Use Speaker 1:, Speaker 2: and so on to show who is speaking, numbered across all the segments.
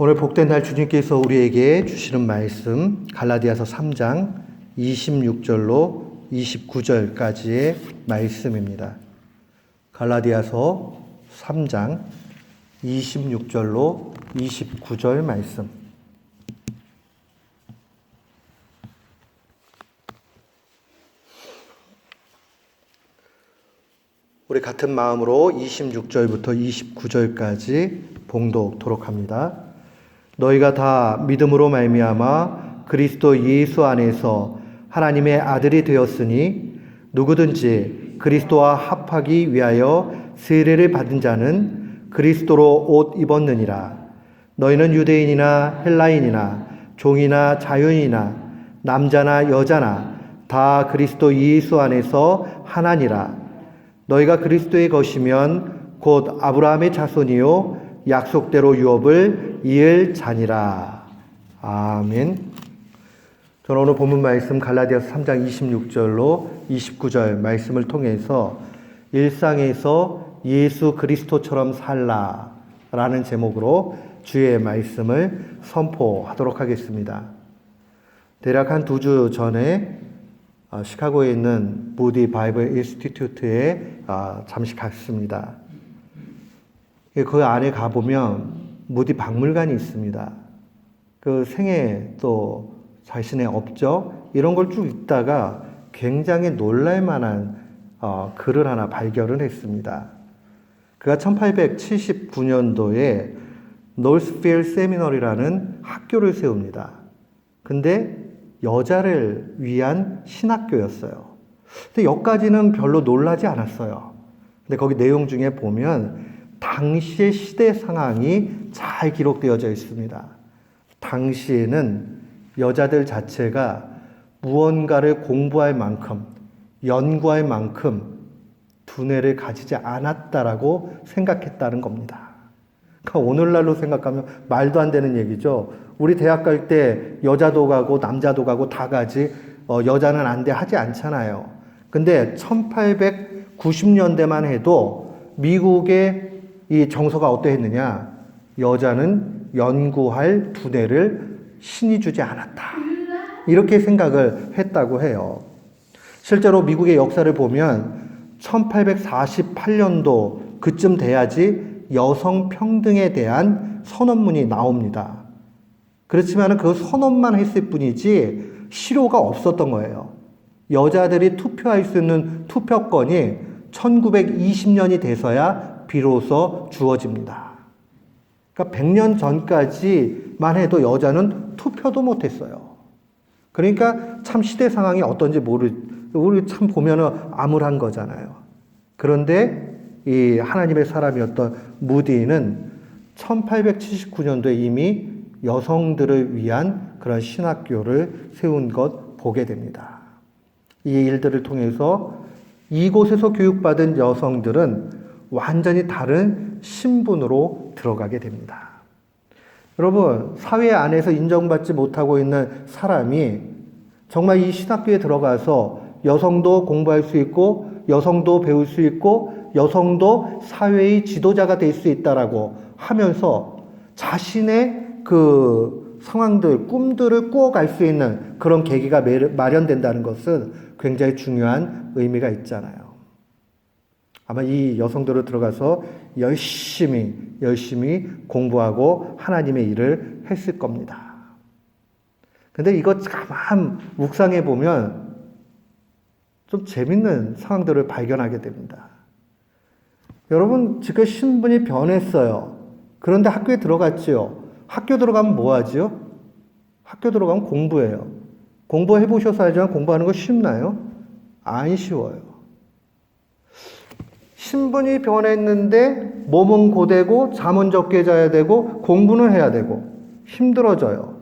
Speaker 1: 오늘 복된 날 주님께서 우리에게 주시는 말씀 갈라디아서 3장 26절로 29절까지의 말씀입니다. 갈라디아서 3장 26절로 29절 말씀. 우리 같은 마음으로 26절부터 29절까지 봉독토록 합니다. 너희가 다 믿음으로 말미암아 그리스도 예수 안에서 하나님의 아들이 되었으니 누구든지 그리스도와 합하기 위하여 세례를 받은 자는 그리스도로 옷 입었느니라. 너희는 유대인이나 헬라인이나 종이나 자유인이나 남자나 여자나 다 그리스도 예수 안에서 하나니라. 너희가 그리스도의 것이면 곧 아브라함의 자손이요 약속대로 유업을 이을 자니라. 아멘. 저는 오늘 본문 말씀 갈라디아서 3장 26절로 29절 말씀을 통해서 일상에서 예수 그리스도처럼 살라라는 제목으로 주의 말씀을 선포하도록 하겠습니다. 대략 한 2주 전에 시카고에 있는 무디 바이블 인스티튜트에 잠시 갔습니다. 그 안에 가보면 무디 박물관이 있습니다. 그 생애 또 자신의 업적 이런 걸 쭉 읽다가 굉장히 놀랄만한 글을 하나 발견을 했습니다. 그가 1879년도에 노스필드 세미너리라는 학교를 세웁니다. 근데 여자를 위한 신학교였어요. 근데 여기까지는 별로 놀라지 않았어요. 근데 거기 내용 중에 보면 당시의 시대 상황이 잘 기록되어져 있습니다. 당시에는 여자들 자체가 무언가를 공부할 만큼, 연구할 만큼 두뇌를 가지지 않았다라고 생각했다는 겁니다. 그러니까 오늘날로 생각하면 말도 안 되는 얘기죠. 우리 대학 갈 때 여자도 가고 남자도 가고 다 가지 여자는 안 돼 하지 않잖아요. 근데 1890년대만 해도 미국의 이 정서가 어떠했느냐? 여자는 연구할 두뇌를 신이 주지 않았다. 이렇게 생각을 했다고 해요. 실제로 미국의 역사를 보면 1848년도 그쯤 돼야지 여성 평등에 대한 선언문이 나옵니다. 그렇지만 그 선언만 했을 뿐이지 실효가 없었던 거예요. 여자들이 투표할 수 있는 투표권이 1920년이 돼서야 비로소 주어집니다. 그러니까 100년 전까지만 해도 여자는 투표도 못했어요. 그러니까 참 시대 상황이 어떤지 우리 참 보면은 암울한 거잖아요. 그런데 이 하나님의 사람이었던 무디는 1879년도에 이미 여성들을 위한 그런 신학교를 세운 것 보게 됩니다. 이 일들을 통해서 이곳에서 교육받은 여성들은 완전히 다른 신분으로 들어가게 됩니다. 여러분, 사회 안에서 인정받지 못하고 있는 사람이 정말 이 신학교에 들어가서 여성도 공부할 수 있고 여성도 배울 수 있고 여성도 사회의 지도자가 될 수 있다라고 하면서 자신의 그 상황들, 꿈들을 꾸어갈 수 있는 그런 계기가 마련된다는 것은 굉장히 중요한 의미가 있잖아요. 아마 이 여성들로 들어가서 열심히 공부하고 하나님의 일을 했을 겁니다. 근데 이거 가만 묵상해 보면 좀 재밌는 상황들을 발견하게 됩니다. 여러분, 지금 신분이 변했어요. 그런데 학교에 들어갔지요. 학교 들어가면 뭐 하지요? 학교 들어가면 공부해요. 공부해 보셔서 알지만 공부하는 거 쉽나요? 안 쉬워요. 신분이 변했는데 몸은 고되고 잠은 적게 자야 되고 공부는 해야 되고 힘들어져요.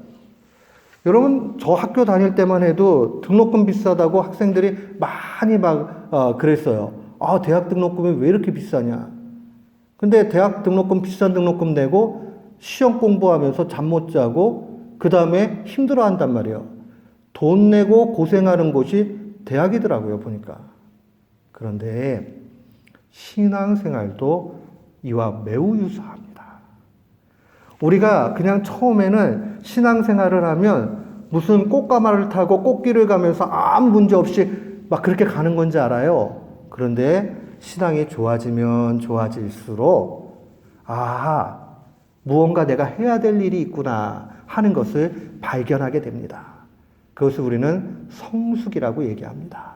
Speaker 1: 여러분, 저 학교 다닐 때만 해도 등록금 비싸다고 학생들이 많이 그랬어요. 대학 등록금이 왜 이렇게 비싸냐. 근데 대학 등록금 비싼 등록금 내고 시험 공부하면서 잠 못 자고 그 다음에 힘들어 한단 말이에요. 돈 내고 고생하는 곳이 대학이더라고요, 보니까. 그런데 신앙생활도 이와 매우 유사합니다. 우리가 그냥 처음에는 신앙생활을 하면 무슨 꽃가마를 타고 꽃길을 가면서 아무 문제 없이 막 그렇게 가는 건지 알아요. 그런데 신앙이 좋아지면 좋아질수록 무언가 내가 해야 될 일이 있구나 하는 것을 발견하게 됩니다. 그것을 우리는 성숙이라고 얘기합니다.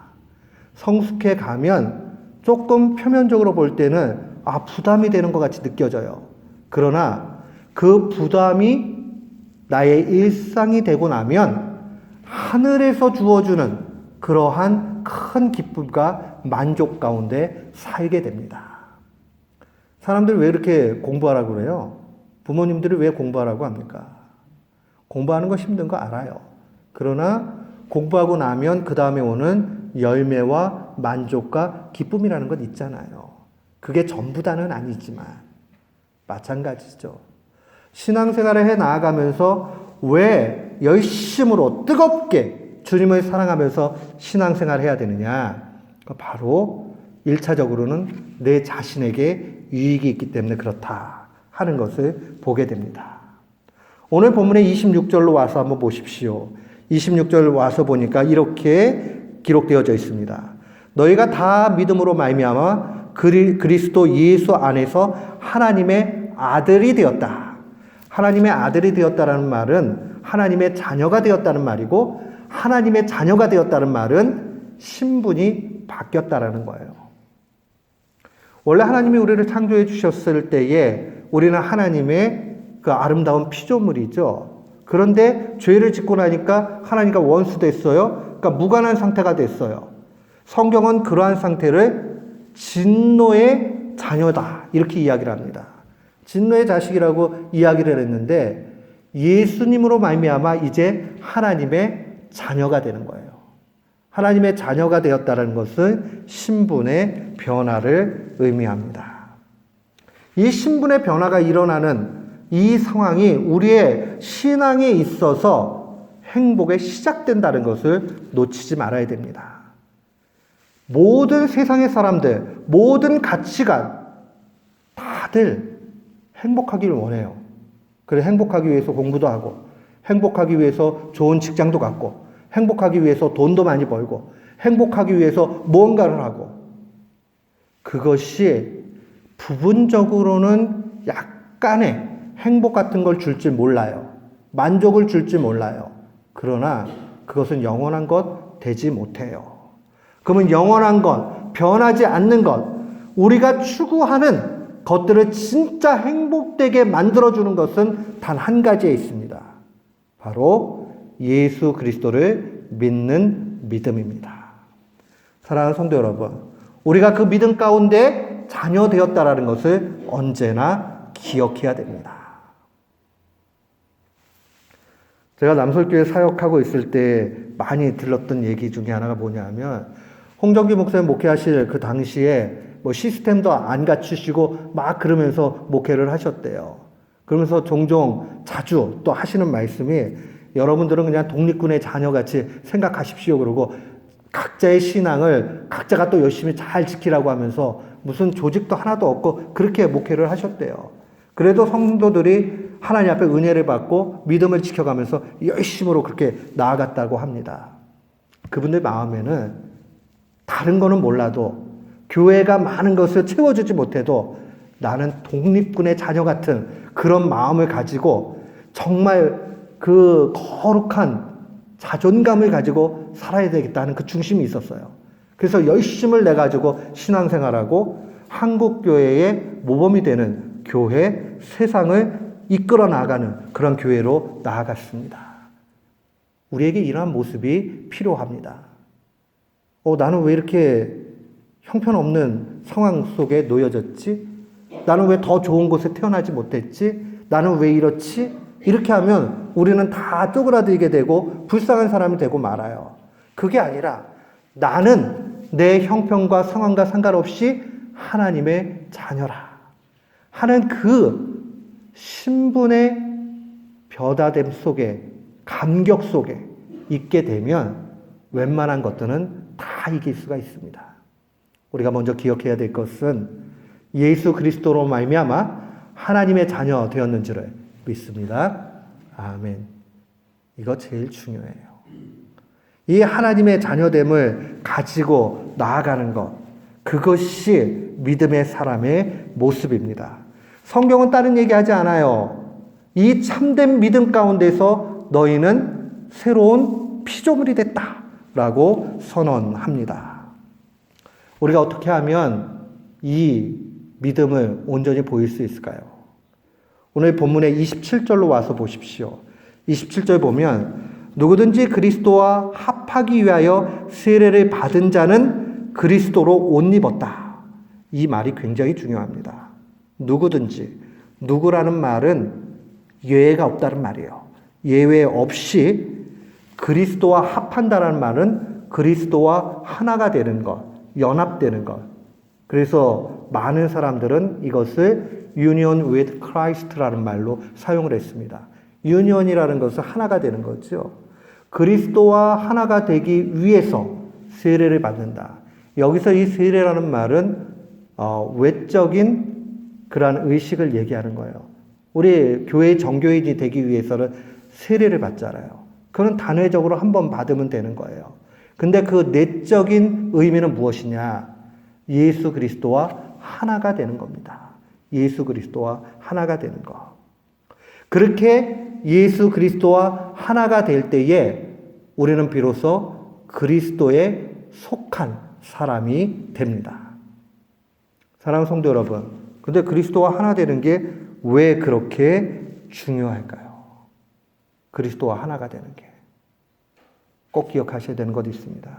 Speaker 1: 성숙해 가면 조금 표면적으로 볼 때는 부담이 되는 것 같이 느껴져요. 그러나 그 부담이 나의 일상이 되고 나면 하늘에서 주어주는 그러한 큰 기쁨과 만족 가운데 살게 됩니다. 사람들이 왜 이렇게 공부하라고 그래요? 부모님들이 왜 공부하라고 합니까? 공부하는 거 힘든 거 알아요. 그러나 공부하고 나면 그 다음에 오는 열매와 만족과 기쁨이라는 것 있잖아요. 그게 전부다는 아니지만 마찬가지죠. 신앙생활을 해 나아가면서 왜 열심으로 뜨겁게 주님을 사랑하면서 신앙생활을 해야 되느냐? 바로 1차적으로는 내 자신에게 유익이 있기 때문에 그렇다 하는 것을 보게 됩니다. 오늘 본문의 26절로 와서 한번 보십시오. 26절 와서 보니까 이렇게 기록되어져 있습니다. 너희가 다 믿음으로 말미암아 그리스도 예수 안에서 하나님의 아들이 되었다. 하나님의 아들이 되었다라는 말은 하나님의 자녀가 되었다는 말이고, 하나님의 자녀가 되었다는 말은 신분이 바뀌었다라는 거예요. 원래 하나님이 우리를 창조해 주셨을 때에 우리는 하나님의 그 아름다운 피조물이죠. 그런데 죄를 짓고 나니까 하나님과 원수 됐어요. 그러니까 무관한 상태가 됐어요. 성경은 그러한 상태를 진노의 자녀다 이렇게 이야기를 합니다. 진노의 자식이라고 이야기를 했는데 예수님으로 말미암아 이제 하나님의 자녀가 되는 거예요. 하나님의 자녀가 되었다는 것은 신분의 변화를 의미합니다. 이 신분의 변화가 일어나는 이 상황이 우리의 신앙에 있어서 행복에 시작된다는 것을 놓치지 말아야 됩니다. 모든 세상의 사람들, 모든 가치관, 다들 행복하기를 원해요. 그래서 행복하기 위해서 공부도 하고, 행복하기 위해서 좋은 직장도 갖고, 행복하기 위해서 돈도 많이 벌고, 행복하기 위해서 무언가를 하고, 그것이 부분적으로는 약간의 행복 같은 걸 줄지 몰라요. 만족을 줄지 몰라요. 그러나 그것은 영원한 것 되지 못해요. 그러면 영원한 것, 변하지 않는 것, 우리가 추구하는 것들을 진짜 행복되게 만들어주는 것은 단 한 가지에 있습니다. 바로 예수 그리스도를 믿는 믿음입니다. 사랑하는 성도 여러분, 우리가 그 믿음 가운데 자녀 되었다라는 것을 언제나 기억해야 됩니다. 제가 남설교회 사역하고 있을 때 많이 들었던 얘기 중에 하나가 뭐냐면, 홍정기 목사님 목회하실 그 당시에 뭐 시스템도 안 갖추시고 막 그러면서 목회를 하셨대요. 그러면서 종종 자주 또 하시는 말씀이, 여러분들은 그냥 독립군의 자녀같이 생각하십시오. 그러고 각자의 신앙을 각자가 또 열심히 잘 지키라고 하면서 무슨 조직도 하나도 없고 그렇게 목회를 하셨대요. 그래도 성도들이 하나님 앞에 은혜를 받고 믿음을 지켜가면서 열심으로 그렇게 나아갔다고 합니다. 그분들 마음에는 다른 거는 몰라도, 교회가 많은 것을 채워주지 못해도 나는 독립군의 자녀 같은 그런 마음을 가지고 정말 그 거룩한 자존감을 가지고 살아야 되겠다는 그 중심이 있었어요. 그래서 열심을 내가지고 신앙생활하고 한국교회의 모범이 되는 교회, 세상을 이끌어 나가는 그런 교회로 나아갔습니다. 우리에게 이러한 모습이 필요합니다. 나는 왜 이렇게 형편없는 상황 속에 놓여졌지? 나는 왜 더 좋은 곳에 태어나지 못했지? 나는 왜 이렇지? 이렇게 하면 우리는 다 쪼그라들게 되고 불쌍한 사람이 되고 말아요. 그게 아니라 나는 내 형편과 상황과 상관없이 하나님의 자녀라 하는 그 신분의 변화됨 속에, 감격 속에 있게 되면 웬만한 것들은 다 이길 수가 있습니다. 우리가 먼저 기억해야 될 것은 예수 그리스도로 말미암아 하나님의 자녀 되었는지를 믿습니다. 아멘. 이거 제일 중요해요. 이 하나님의 자녀됨을 가지고 나아가는 것, 그것이 믿음의 사람의 모습입니다. 성경은 다른 얘기하지 않아요. 이 참된 믿음 가운데서 너희는 새로운 피조물이 됐다라고 선언합니다. 우리가 어떻게 하면 이 믿음을 온전히 보일 수 있을까요? 오늘 본문의 27절로 와서 보십시오. 27절 보면 누구든지 그리스도와 합하기 위하여 세례를 받은 자는 그리스도로 옷 입었다. 이 말이 굉장히 중요합니다. 누구든지, 누구라는 말은 예외가 없다는 말이에요. 예외 없이 그리스도와 합한다는 말은 그리스도와 하나가 되는 것, 연합되는 것. 그래서 많은 사람들은 이것을 union with Christ라는 말로 사용을 했습니다. 유니온이라는 것은 하나가 되는 거죠. 그리스도와 하나가 되기 위해서 세례를 받는다. 여기서 이 세례라는 말은 외적인 그러한 의식을 얘기하는 거예요. 우리 교회의 정교인이 되기 위해서는 세례를 받잖아요. 그건 단회적으로 한 번 받으면 되는 거예요. 근데 그 내적인 의미는 무엇이냐? 예수 그리스도와 하나가 되는 겁니다. 예수 그리스도와 하나가 되는 것. 그렇게 예수 그리스도와 하나가 될 때에 우리는 비로소 그리스도에 속한 사람이 됩니다. 사랑하는 성도 여러분, 근데 그리스도와 하나 되는 게 왜 그렇게 중요할까요? 그리스도와 하나가 되는 게. 꼭 기억하셔야 되는 것이 있습니다.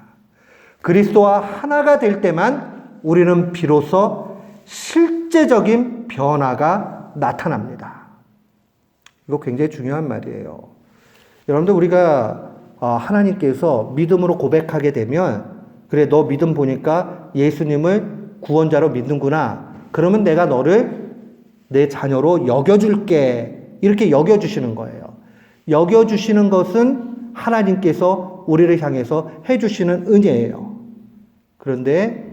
Speaker 1: 그리스도와 하나가 될 때만 우리는 비로소 실제적인 변화가 나타납니다. 이거 굉장히 중요한 말이에요. 여러분들 우리가 하나님께서 믿음으로 고백하게 되면 그래 너 믿음 보니까 예수님을 구원자로 믿는구나. 그러면 내가 너를 내 자녀로 여겨줄게. 이렇게 여겨주시는 거예요. 여겨주시는 것은 하나님께서 우리를 향해서 해주시는 은혜예요. 그런데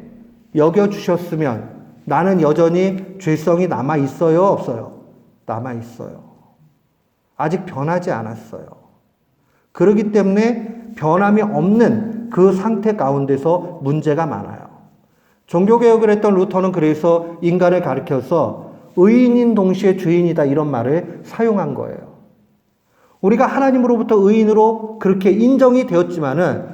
Speaker 1: 여겨주셨으면 나는 여전히 죄성이 남아있어요? 없어요? 남아있어요. 아직 변하지 않았어요. 그렇기 때문에 변함이 없는 그 상태 가운데서 문제가 많아요. 종교개혁을 했던 루터는 그래서 인간을 가리켜서 의인인 동시에 죄인이다 이런 말을 사용한 거예요. 우리가 하나님으로부터 의인으로 그렇게 인정이 되었지만은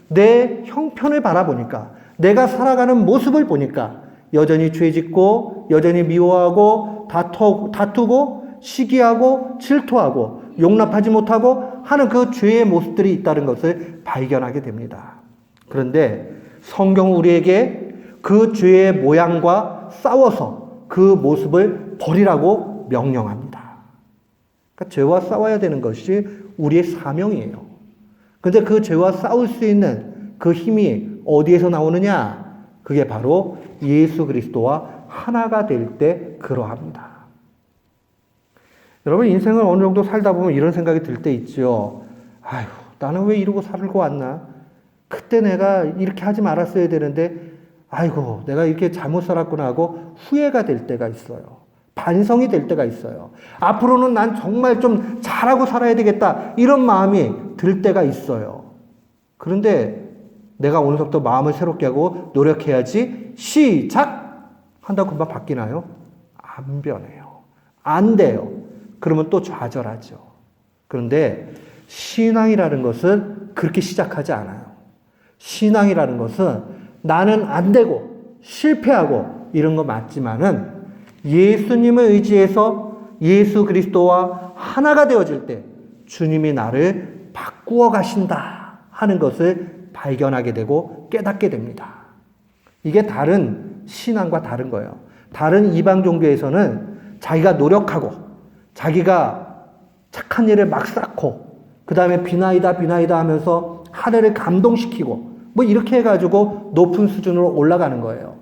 Speaker 1: 내 형편을 바라보니까 내가 살아가는 모습을 보니까 여전히 죄짓고 여전히 미워하고 다투고 시기하고 질투하고 용납하지 못하고 하는 그 죄의 모습들이 있다는 것을 발견하게 됩니다. 그런데 성경은 우리에게 그 죄의 모양과 싸워서 그 모습을 버리라고 명령합니다. 그러니까 죄와 싸워야 되는 것이 우리의 사명이에요. 그런데 그 죄와 싸울 수 있는 그 힘이 어디에서 나오느냐? 그게 바로 예수 그리스도와 하나가 될 때 그러합니다. 여러분 인생을 어느 정도 살다 보면 이런 생각이 들 때 있죠. 아휴, 나는 왜 이러고 살고 왔나? 그때 내가 이렇게 하지 말았어야 되는데 아이고, 내가 이렇게 잘못 살았구나 하고 후회가 될 때가 있어요. 반성이 될 때가 있어요. 앞으로는 난 정말 좀 잘하고 살아야 되겠다. 이런 마음이 들 때가 있어요. 그런데 내가 오늘부터 마음을 새롭게 하고 노력해야지 시작! 한다고 금방 바뀌나요? 안 변해요. 안 돼요. 그러면 또 좌절하죠. 그런데 신앙이라는 것은 그렇게 시작하지 않아요. 신앙이라는 것은 나는 안 되고 실패하고 이런 거 맞지만은 예수님을 의지해서 예수 그리스도와 하나가 되어질 때 주님이 나를 바꾸어 가신다 하는 것을 발견하게 되고 깨닫게 됩니다. 이게 다른 신앙과 다른 거예요. 다른 이방 종교에서는 자기가 노력하고 자기가 착한 일을 막 쌓고 그 다음에 비나이다 하면서 하늘을 감동시키고 뭐 이렇게 해가지고 높은 수준으로 올라가는 거예요.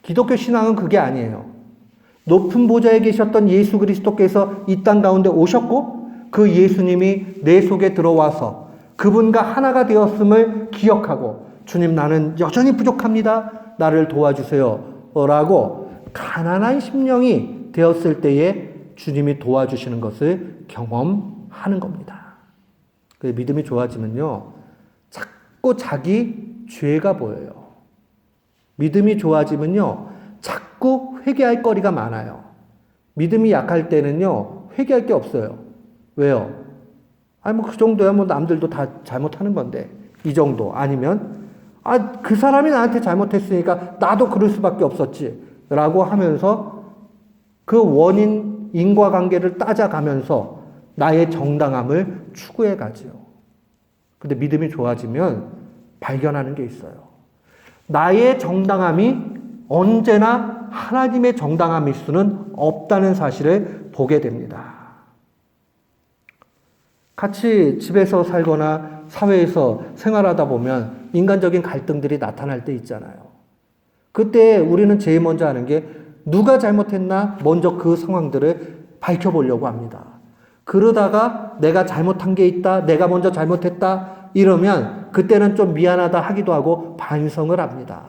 Speaker 1: 기독교 신앙은 그게 아니에요. 높은 보좌에 계셨던 예수 그리스도께서 이 땅 가운데 오셨고 그 예수님이 내 속에 들어와서 그분과 하나가 되었음을 기억하고 주님 나는 여전히 부족합니다. 나를 도와주세요. 라고 가난한 심령이 되었을 때에 주님이 도와주시는 것을 경험하는 겁니다. 믿음이 좋아지면요, 자꾸 자기 죄가 보여요. 믿음이 좋아지면요, 자꾸 회개할 거리가 많아요. 믿음이 약할 때는요, 회개할 게 없어요. 왜요? 그 정도야 남들도 다 잘못하는 건데. 이 정도. 아니면, 그 사람이 나한테 잘못했으니까 나도 그럴 수밖에 없었지. 라고 하면서 그 원인, 인과관계를 따져가면서 나의 정당함을 추구해 가지요. 근데 믿음이 좋아지면 발견하는 게 있어요. 나의 정당함이 언제나 하나님의 정당함일 수는 없다는 사실을 보게 됩니다. 같이 집에서 살거나 사회에서 생활하다 보면 인간적인 갈등들이 나타날 때 있잖아요. 그때 우리는 제일 먼저 하는 게 누가 잘못했나 먼저 그 상황들을 밝혀보려고 합니다. 그러다가 내가 잘못한 게 있다, 내가 먼저 잘못했다 이러면 그때는 좀 미안하다 하기도 하고 반성을 합니다.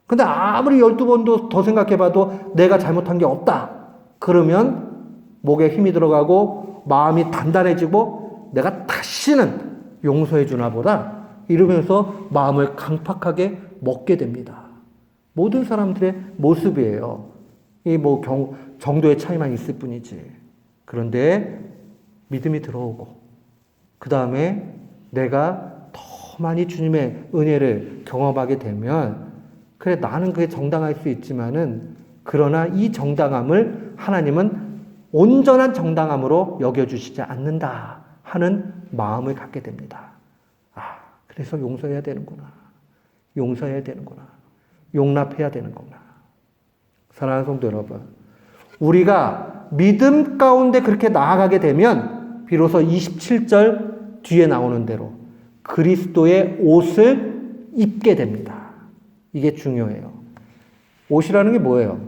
Speaker 1: 근데 아무리 12번도 더 생각해봐도 내가 잘못한 게 없다. 그러면 목에 힘이 들어가고 마음이 단단해지고 내가 다시는 용서해 주나 보다 이러면서 마음을 강팍하게 먹게 됩니다. 모든 사람들의 모습이에요. 이 정도의 차이만 있을 뿐이지. 그런데 믿음이 들어오고 그 다음에 내가 더 많이 주님의 은혜를 경험하게 되면 그래 나는 그게 정당할 수 있지만은 그러나 이 정당함을 하나님은 온전한 정당함으로 여겨주시지 않는다 하는 마음을 갖게 됩니다. 그래서 용서해야 되는구나. 용서해야 되는구나. 용납해야 되는구나. 사랑하는 성도 여러분, 우리가 믿음 가운데 그렇게 나아가게 되면 비로소 27절 뒤에 나오는 대로 그리스도의 옷을 입게 됩니다. 이게 중요해요. 옷이라는 게 뭐예요?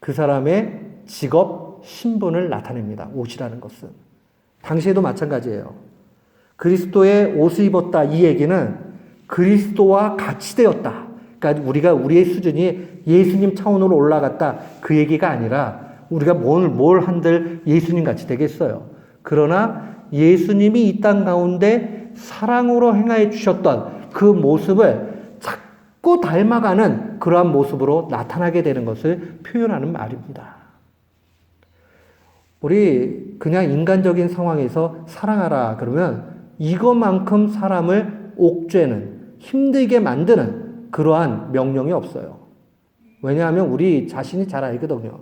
Speaker 1: 그 사람의 직업, 신분을 나타냅니다. 옷이라는 것은. 당시에도 마찬가지예요. 그리스도의 옷을 입었다 이 얘기는 그리스도와 같이 되었다. 그러니까 우리의 수준이 예수님 차원으로 올라갔다 그 얘기가 아니라 우리가 뭘 한들 예수님 같이 되겠어요. 그러나 예수님이 이 땅 가운데 사랑으로 행하여 주셨던 그 모습을 자꾸 닮아가는 그러한 모습으로 나타나게 되는 것을 표현하는 말입니다. 우리 그냥 인간적인 상황에서 사랑하라 그러면 이것만큼 사람을 옥죄는 힘들게 만드는 그러한 명령이 없어요. 왜냐하면 우리 자신이 잘 알거든요.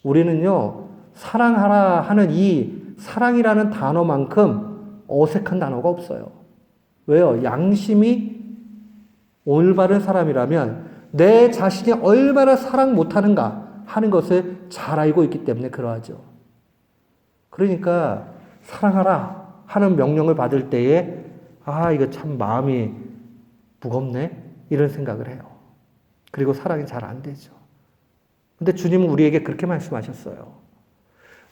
Speaker 1: 우리는요, 사랑하라 하는 이 사랑이라는 단어만큼 어색한 단어가 없어요. 왜요? 양심이 올바른 사람이라면 내 자신이 얼마나 사랑 못하는가 하는 것을 잘 알고 있기 때문에 그러하죠. 그러니까 사랑하라 하는 명령을 받을 때에 이거 참 마음이 무겁네 이런 생각을 해요. 그리고 사랑이 잘 안 되죠. 근데 주님은 우리에게 그렇게 말씀하셨어요.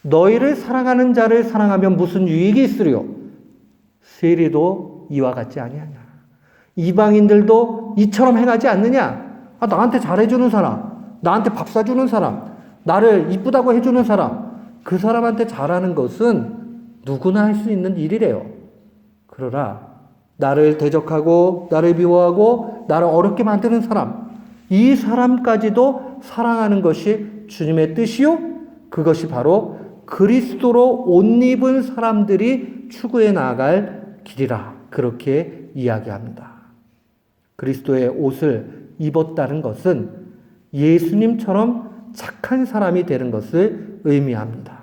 Speaker 1: 너희를 사랑하는 자를 사랑하면 무슨 유익이 있으리요? 세리도 이와 같지 아니하냐. 이방인들도 이처럼 행하지 않느냐. 나한테 잘해주는 사람, 나한테 밥 사주는 사람, 나를 이쁘다고 해주는 사람, 그 사람한테 잘하는 것은 누구나 할 수 있는 일이래요. 그러나 나를 대적하고 나를 미워하고 나를 어렵게 만드는 사람, 이 사람까지도 사랑하는 것이 주님의 뜻이요? 그것이 바로 그리스도로 옷 입은 사람들이 추구해 나아갈 길이라 그렇게 이야기합니다. 그리스도의 옷을 입었다는 것은 예수님처럼 착한 사람이 되는 것을 의미합니다.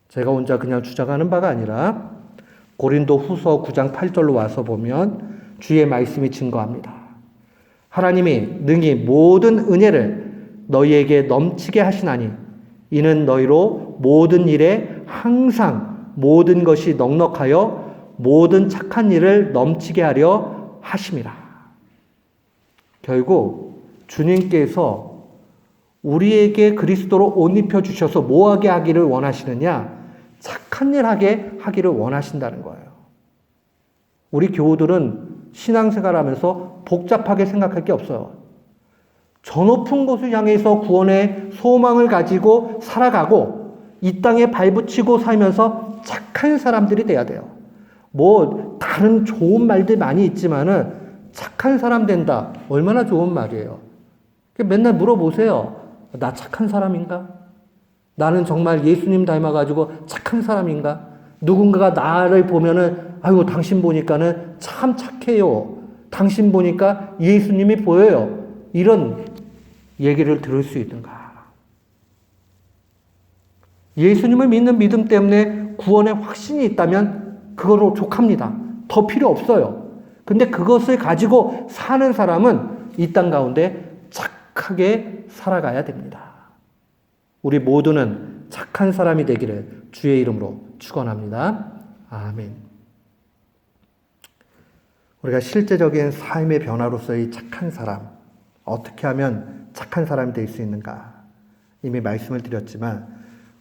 Speaker 1: 제가 혼자 그냥 주장하는 바가 아니라 고린도 후서 9장 8절로 와서 보면 주의 말씀이 증거합니다. 하나님이 능히 모든 은혜를 너희에게 넘치게 하시나니 이는 너희로 모든 일에 항상 모든 것이 넉넉하여 모든 착한 일을 넘치게 하려 하심이라. 결국 주님께서 우리에게 그리스도로 옷 입혀 주셔서 뭐하게 하기를 원하시느냐? 착한 일 하기를 원하신다는 거예요. 우리 교우들은 신앙생활하면서 복잡하게 생각할 게 없어요. 저 높은 곳을 향해서 구원의 소망을 가지고 살아가고 이 땅에 발붙이고 살면서 착한 사람들이 돼야 돼요. 뭐 다른 좋은 말들 많이 있지만은 착한 사람 된다. 얼마나 좋은 말이에요. 맨날 물어보세요. 나 착한 사람인가? 나는 정말 예수님 닮아가지고 착한 사람인가? 누군가가 나를 보면은 아이고 당신 보니까는 참 착해요. 당신 보니까 예수님이 보여요. 이런 얘기를 들을 수 있는가? 예수님을 믿는 믿음 때문에 구원의 확신이 있다면 그거로 족합니다. 더 필요 없어요. 근데 그것을 가지고 사는 사람은 이 땅 가운데 착하게 살아가야 됩니다. 우리 모두는 착한 사람이 되기를 주의 이름으로 축원합니다. 아멘. 우리가 실제적인 삶의 변화로서의 착한 사람, 어떻게 하면 착한 사람이 될 수 있는가? 이미 말씀을 드렸지만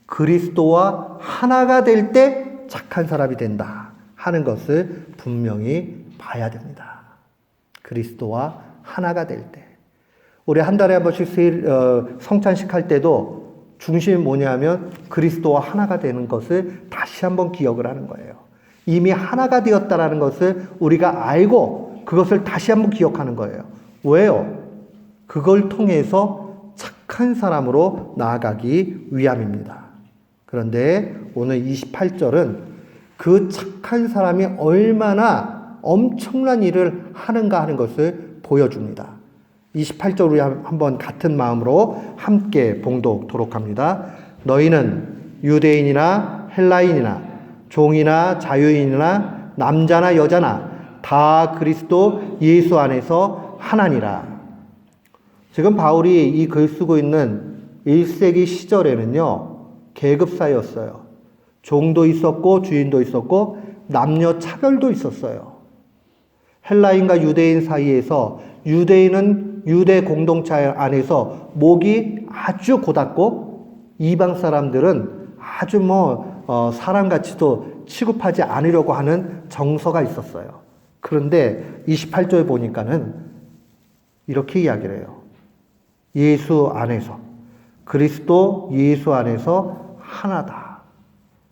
Speaker 1: 그리스도와 하나가 될 때 착한 사람이 된다 하는 것을 분명히 봐야 됩니다. 그리스도와 하나가 될 때. 우리 한 달에 한 번씩 성찬식 할 때도 중심이 뭐냐면 그리스도와 하나가 되는 것을 다시 한번 기억을 하는 거예요. 이미 하나가 되었다라는 것을 우리가 알고 그것을 다시 한번 기억하는 거예요. 왜요? 그걸 통해서 착한 사람으로 나아가기 위함입니다. 그런데 오늘 28절은 그 착한 사람이 얼마나 엄청난 일을 하는가 하는 것을 보여줍니다. 28절 우리 한번 같은 마음으로 함께 봉독토록 합니다. 너희는 유대인이나 헬라인이나 종이나 자유인이나 남자나 여자나 다 그리스도 예수 안에서 하나니라. 지금 바울이 이 글 쓰고 있는 1세기 시절에는요, 계급사였어요. 종도 있었고 주인도 있었고 남녀 차별도 있었어요. 헬라인과 유대인 사이에서 유대인은 유대 공동체 안에서 목이 아주 고닫고 이방 사람들은 아주 사람같이도 취급하지 않으려고 하는 정서가 있었어요. 그런데 28절 보니까는 이렇게 이야기를 해요. 예수 안에서, 그리스도 예수 안에서 하나다.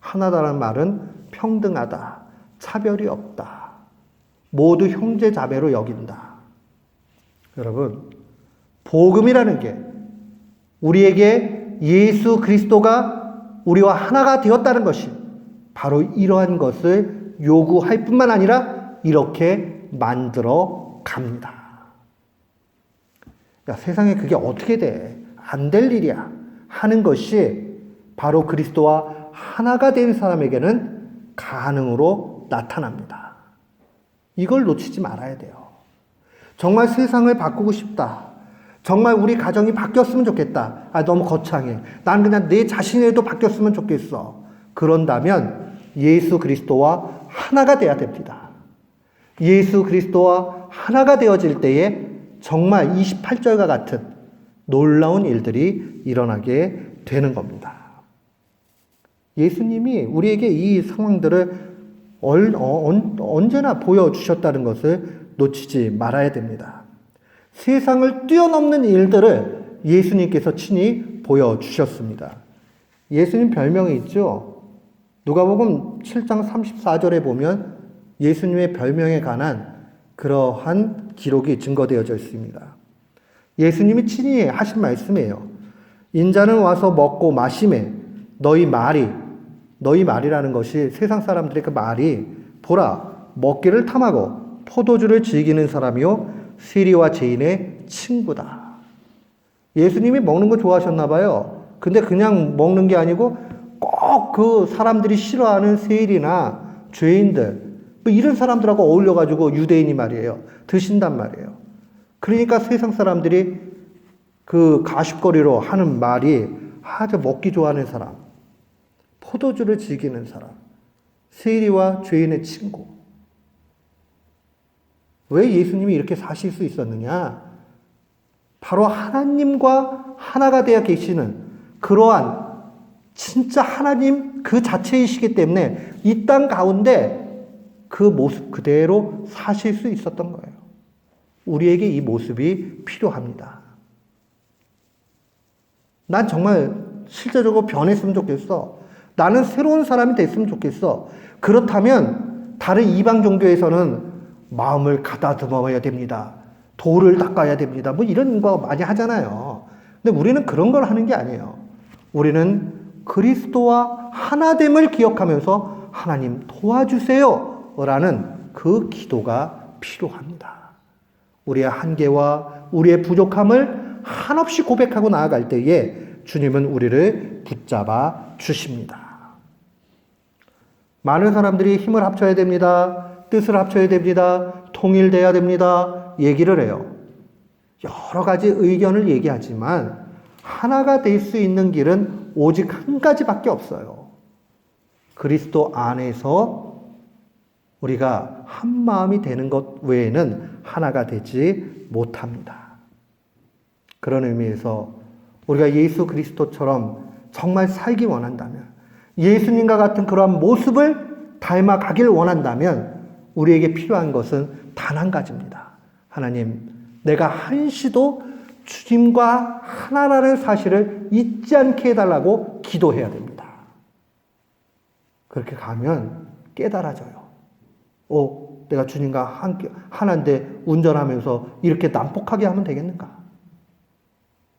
Speaker 1: 하나다라는 말은 평등하다. 차별이 없다. 모두 형제 자매로 여긴다. 여러분, 복음이라는 게 우리에게 예수 그리스도가 우리와 하나가 되었다는 것이 바로 이러한 것을 요구할 뿐만 아니라 이렇게 만들어 갑니다. 야, 세상에 그게 어떻게 돼? 안 될 일이야. 하는 것이 바로 그리스도와 하나가 된 사람에게는 가능으로 나타납니다. 이걸 놓치지 말아야 돼요. 정말 세상을 바꾸고 싶다. 정말 우리 가정이 바뀌었으면 좋겠다. 너무 거창해. 난 그냥 내 자신에도 바뀌었으면 좋겠어. 그런다면 예수 그리스도와 하나가 돼야 됩니다. 예수 그리스도와 하나가 되어질 때에 정말 28절과 같은 놀라운 일들이 일어나게 되는 겁니다. 예수님이 우리에게 이 상황들을 언제나 보여주셨다는 것을 놓치지 말아야 됩니다. 세상을 뛰어넘는 일들을 예수님께서 친히 보여주셨습니다. 예수님 별명이 있죠. 누가복음 7장 34절에 보면 예수님의 별명에 관한 그러한 기록이 증거되어져 있습니다. 예수님이 친히 하신 말씀이에요. 인자는 와서 먹고 마시매 너희 말이라는 것이 세상 사람들의 그 말이 보라 먹기를 탐하고 포도주를 즐기는 사람이요 세리와 죄인의 친구다. 예수님이 먹는 거 좋아하셨나 봐요. 근데 그냥 먹는 게 아니고 꼭 그 사람들이 싫어하는 세리나 죄인들 이런 사람들하고 어울려가지고 유대인이 말이에요. 드신단 말이에요. 그러니까 세상 사람들이 그 가십거리로 하는 말이 아주 먹기 좋아하는 사람, 포도주를 즐기는 사람, 세리와 죄인의 친구. 왜 예수님이 이렇게 사실 수 있었느냐? 바로 하나님과 하나가 되어 계시는 그러한 진짜 하나님 그 자체이시기 때문에 이 땅 가운데 그 모습 그대로 사실 수 있었던 거예요. 우리에게 이 모습이 필요합니다. 난 정말 실제적으로 변했으면 좋겠어. 나는 새로운 사람이 됐으면 좋겠어. 그렇다면 다른 이방 종교에서는 마음을 가다듬어야 됩니다. 돌을 닦아야 됩니다. 뭐 이런 거 많이 하잖아요. 근데 우리는 그런 걸 하는 게 아니에요. 우리는 그리스도와 하나됨을 기억하면서 하나님 도와주세요 라는 그 기도가 필요합니다. 우리의 한계와 우리의 부족함을 한없이 고백하고 나아갈 때에 주님은 우리를 붙잡아 주십니다. 많은 사람들이 힘을 합쳐야 됩니다. 뜻을 합쳐야 됩니다. 통일돼야 됩니다. 얘기를 해요. 여러 가지 의견을 얘기하지만 하나가 될 수 있는 길은 오직 한 가지밖에 없어요. 그리스도 안에서 우리가 한 마음이 되는 것 외에는 하나가 되지 못합니다. 그런 의미에서 우리가 예수 그리스도처럼 정말 살기 원한다면, 예수님과 같은 그러한 모습을 닮아가길 원한다면 우리에게 필요한 것은 단 한 가지입니다. 하나님, 내가 한시도 주님과 하나라는 사실을 잊지 않게 해달라고 기도해야 됩니다. 그렇게 가면 깨달아져요. 내가 주님과 하나인데 운전하면서 이렇게 난폭하게 하면 되겠는가?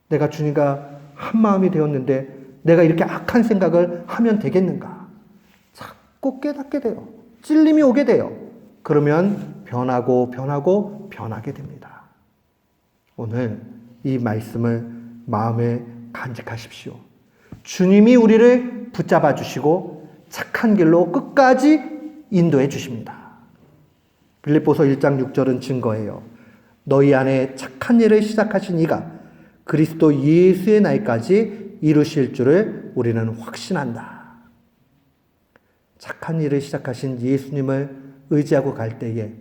Speaker 1: 내가 주님과 한 마음이 되었는데 내가 이렇게 악한 생각을 하면 되겠는가? 자꾸 깨닫게 돼요. 찔림이 오게 돼요. 그러면 변하게 됩니다. 오늘 이 말씀을 마음에 간직하십시오. 주님이 우리를 붙잡아 주시고 착한 길로 끝까지 인도해 주십니다. 빌립보서 1장 6절은 증거예요. 너희 안에 착한 일을 시작하신 이가 그리스도 예수의 날까지 이루실 줄을 우리는 확신한다. 착한 일을 시작하신 예수님을 의지하고 갈 때에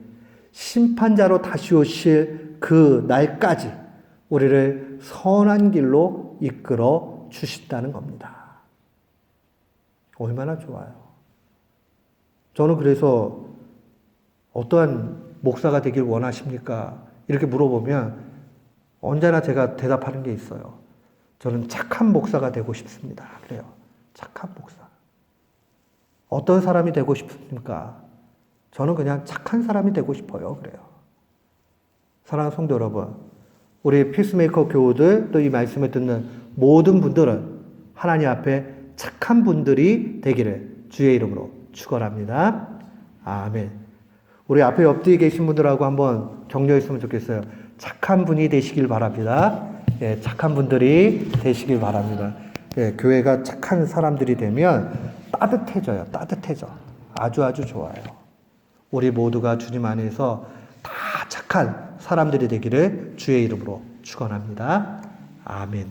Speaker 1: 심판자로 다시 오실 그 날까지 우리를 선한 길로 이끌어 주신다는 겁니다. 얼마나 좋아요. 저는 그래서 어떠한 목사가 되길 원하십니까? 이렇게 물어보면 언제나 제가 대답하는 게 있어요. 저는 착한 목사가 되고 싶습니다. 그래요. 착한 목사. 어떤 사람이 되고 싶습니까? 저는 그냥 착한 사람이 되고 싶어요. 그래요. 사랑하는 성도 여러분, 우리 피스메이커 교우들 또 이 말씀을 듣는 모든 분들은 하나님 앞에 착한 분들이 되기를 주의 이름으로 축원합니다. 아멘. 우리 앞에 옆뒤에 계신 분들하고 한번 격려했으면 좋겠어요. 착한 분이 되시길 바랍니다. 예, 착한 분들이 되시길 바랍니다. 예, 교회가 착한 사람들이 되면 따뜻해져요. 따뜻해져. 아주 좋아요. 우리 모두가 주님 안에서 다 착한 사람들이 되기를 주의 이름으로 축원합니다. 아멘.